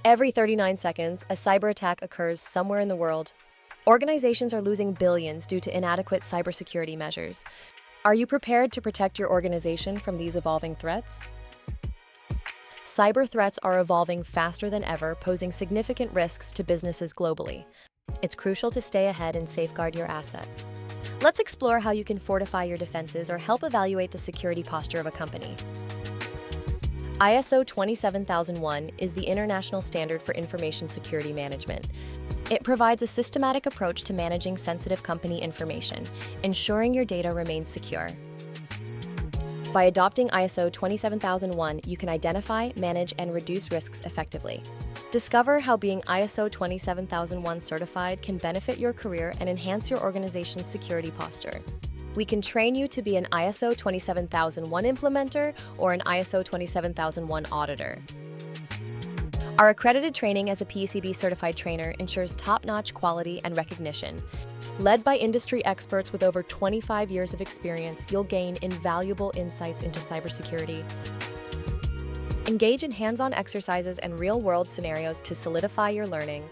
Every 39 seconds, a cyber attack occurs somewhere in the world. Organizations are losing billions due to inadequate cybersecurity measures. Are you prepared to protect your organization from these evolving threats? Cyber threats are evolving faster than ever, posing significant risks to businesses globally. It's crucial to stay ahead and safeguard your assets. Let's explore how you can fortify your defenses or help evaluate the security posture of a company. ISO 27001 is the international standard for information security management. It provides a systematic approach to managing sensitive company information, ensuring your data remains secure. By adopting ISO 27001, you can identify, manage, and reduce risks effectively. Discover how being ISO 27001 certified can benefit your career and enhance your organization's security posture. We can train you to be an ISO 27001 implementer or an ISO 27001 auditor. Our accredited training as a PCB certified trainer ensures top-notch quality and recognition. Led by industry experts with over 25 years of experience, you'll gain invaluable insights into cybersecurity. Engage in hands-on exercises and real-world scenarios to solidify your learning.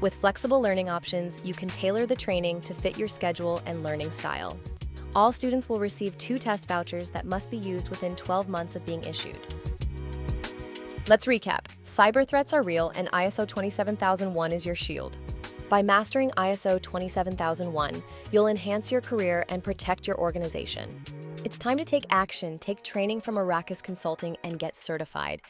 With flexible learning options, you can tailor the training to fit your schedule and learning style. All students will receive 2 test vouchers that must be used within 12 months of being issued. Let's recap. Cyber threats are real, and ISO 27001 is your shield. By mastering ISO 27001, you'll enhance your career and protect your organization. It's time to take action, take training from Arrakis Consulting, and get certified.